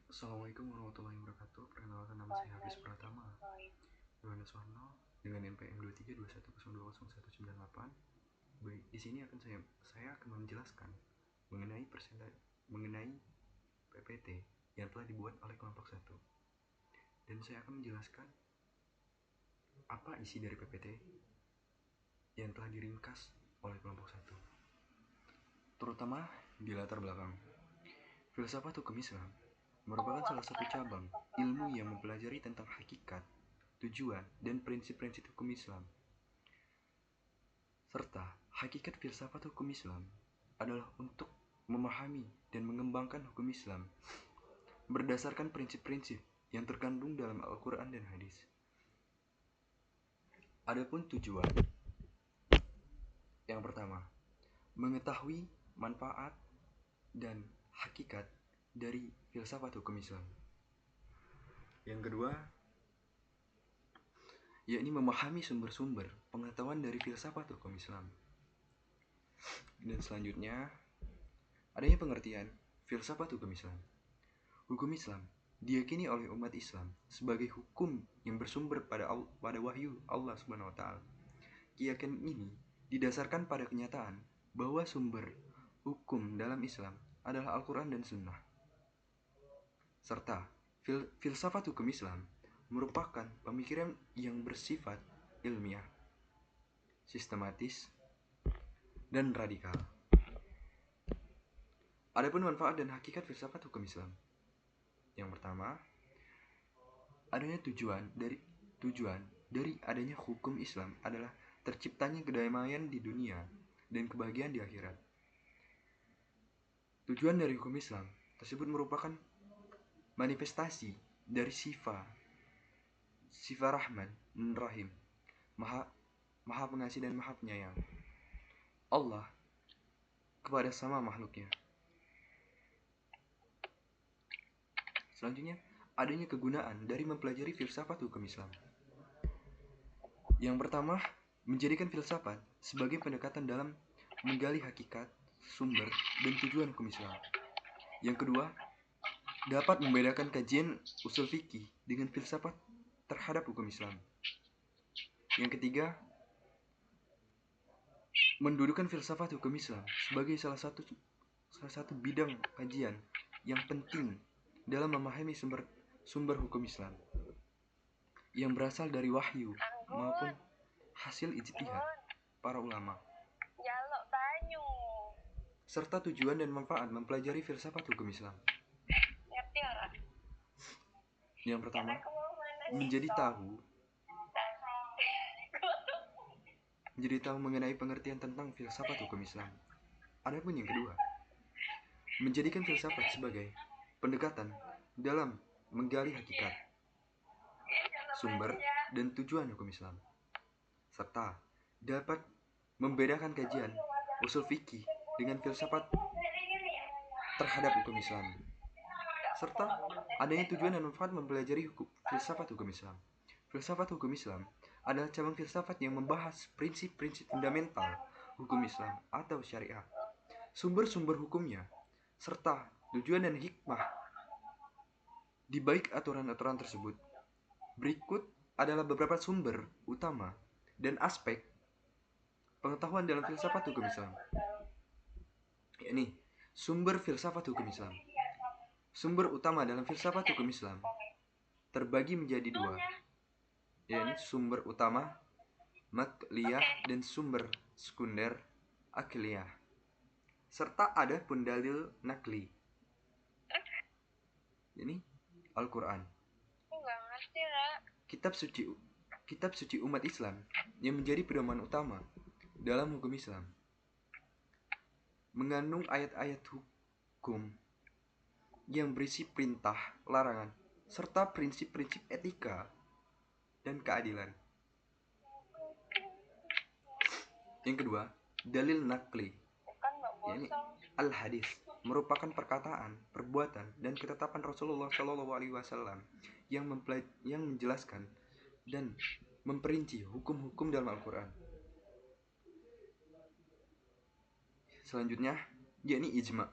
Assalamualaikum warahmatullahi wabarakatuh. Perkenalkan, nama saya Hafiz Pratama Yohanes Warno dengan NPM 2321020198. Baik, di sini saya akan menjelaskan mengenai PPT yang telah dibuat oleh kelompok 1. Dan saya akan menjelaskan apa isi dari PPT yang telah diringkas oleh kelompok 1. Terutama di latar belakang. Filsafat hukum Islam merupakan salah satu cabang ilmu yang mempelajari tentang hakikat, tujuan, dan prinsip-prinsip hukum Islam. Serta hakikat filsafat hukum Islam adalah untuk memahami dan mengembangkan hukum Islam berdasarkan prinsip-prinsip yang terkandung dalam Al-Quran dan Hadis. Adapun tujuan, yang pertama, mengetahui manfaat dan hakikat dari filsafat hukum Islam. Yang kedua, yakni memahami sumber-sumber pengetahuan dari filsafat hukum Islam. Dan selanjutnya, adanya pengertian filsafat hukum Islam. Hukum Islam diyakini oleh umat Islam sebagai hukum yang bersumber pada wahyu Allah Subhanahu wa taala. Keyakinan ini didasarkan pada kenyataan bahwa sumber hukum dalam Islam adalah Al-Quran dan Sunnah. Serta filsafat hukum Islam merupakan pemikiran yang bersifat ilmiah, sistematis, dan radikal. Adapun manfaat dan hakikat filsafat hukum Islam. Yang pertama, adanya tujuan dari adanya hukum Islam adalah terciptanya kedamaian di dunia dan kebahagiaan di akhirat. Tujuan dari hukum Islam tersebut merupakan manifestasi dari sifat Rahman dan Rahim, Maha Pengasih dan Maha Penyayang Allah kepada sama makhluknya. Selanjutnya, adanya kegunaan dari mempelajari filsafat hukum Islam. Yang pertama, menjadikan filsafat sebagai pendekatan dalam menggali hakikat, sumber, dan tujuan hukum Islam. Yang kedua, dapat membedakan kajian usul fikih dengan filsafat terhadap hukum Islam. Yang ketiga, mendudukan filsafat hukum Islam sebagai salah satu bidang kajian yang penting dalam memahami sumber hukum Islam yang berasal dari wahyu maupun hasil ijtihad para ulama. Serta tujuan dan manfaat mempelajari filsafat hukum Islam. Yang pertama, menjadi tahu mengenai pengertian tentang filsafat hukum Islam. Adapun yang kedua, menjadikan filsafat sebagai pendekatan dalam menggali hakikat, sumber, dan tujuan hukum Islam, serta dapat membedakan kajian usul fikih dengan filsafat terhadap hukum Islam, serta adanya tujuan dan manfaat mempelajari filsafat hukum Islam. Filsafat hukum Islam adalah cabang filsafat yang membahas prinsip-prinsip fundamental hukum Islam atau syariah, sumber-sumber hukumnya, serta tujuan dan hikmah di balik aturan-aturan tersebut. Berikut adalah beberapa sumber utama dan aspek pengetahuan dalam filsafat hukum Islam. Yakni sumber filsafat hukum Islam. Sumber utama dalam filsafat hukum Islam terbagi menjadi dua, yakni sumber utama makliyah dan sumber sekunder akliyah. Serta ada pun dalil nakli, yakni Al-Quran, kitab suci umat Islam yang menjadi pedoman utama dalam hukum Islam, mengandung ayat-ayat hukum yang berisi perintah, larangan, serta prinsip-prinsip etika dan keadilan. Yang kedua, dalil nakli, yakni al-hadis, merupakan perkataan, perbuatan, dan ketetapan Rasulullah SAW yang menjelaskan dan memperinci hukum-hukum dalam Al-Quran. Selanjutnya, yakni ijma,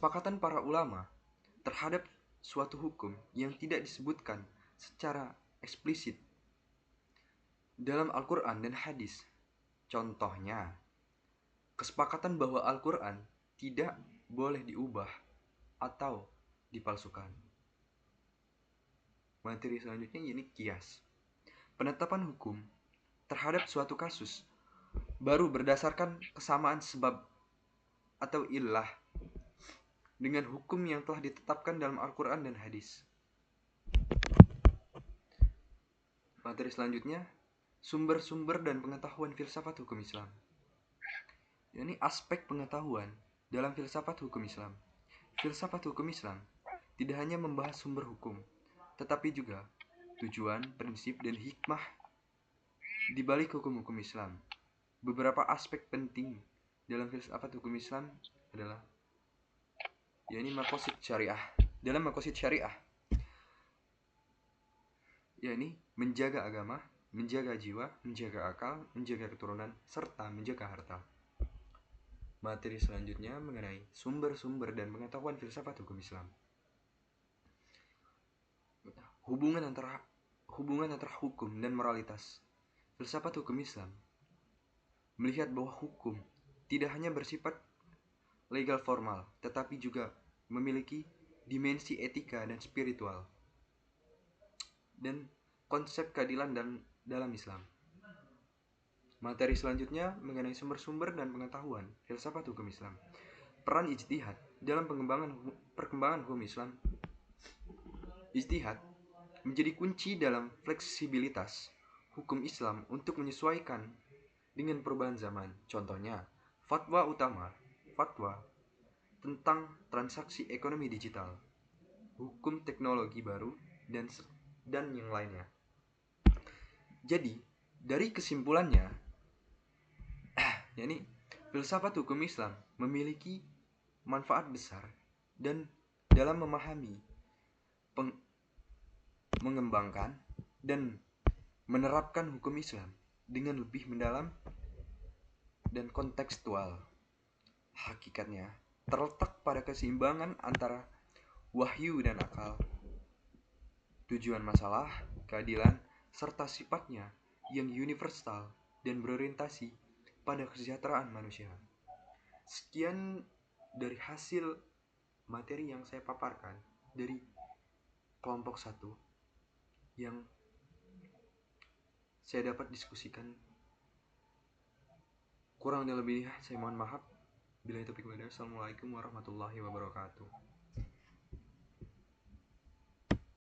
kesepakatan para ulama terhadap suatu hukum yang tidak disebutkan secara eksplisit dalam Al-Quran dan hadis. Contohnya, kesepakatan bahwa Al-Quran tidak boleh diubah atau dipalsukan. Materi selanjutnya ini kias. Penetapan hukum terhadap suatu kasus baru berdasarkan kesamaan sebab atau illah dengan hukum yang telah ditetapkan dalam Al-Quran dan hadis. Materi selanjutnya, sumber-sumber dan pengetahuan filsafat hukum Islam. Ini aspek pengetahuan dalam filsafat hukum Islam. Filsafat hukum Islam tidak hanya membahas sumber hukum, tetapi juga tujuan, prinsip, dan hikmah di balik hukum-hukum Islam. Beberapa aspek penting dalam filsafat hukum Islam adalah maqasid syariah. Dalam maqasid syariah, menjaga agama, menjaga jiwa, menjaga akal, menjaga keturunan, serta menjaga harta. Materi selanjutnya mengenai sumber-sumber dan pengetahuan filsafat hukum Islam. Hubungan antara hukum dan moralitas. Filsafat hukum Islam melihat bahwa hukum tidak hanya bersifat legal formal, tetapi juga memiliki dimensi etika dan spiritual dan konsep keadilan dalam Islam. Materi selanjutnya mengenai sumber-sumber dan pengetahuan filsafat hukum Islam. Peran ijtihad dalam perkembangan hukum Islam. Ijtihad menjadi kunci dalam fleksibilitas hukum Islam untuk menyesuaikan dengan perubahan zaman. Contohnya, fatwa tentang transaksi ekonomi digital, hukum teknologi baru, dan yang lainnya. Jadi, dari kesimpulannya, filsafat hukum Islam memiliki manfaat besar dan dalam memahami, mengembangkan, dan menerapkan hukum Islam dengan lebih mendalam dan kontekstual. Hakikatnya terletak pada keseimbangan antara wahyu dan akal, tujuan masalah, keadilan, serta sifatnya yang universal dan berorientasi pada kesejahteraan manusia. Sekian dari hasil materi yang saya paparkan dari kelompok 1 yang saya dapat diskusikan. Kurang dan lebihnya saya mohon maaf. Billahi taufiq wal hidayah. Assalamualaikum warahmatullahi wabarakatuh.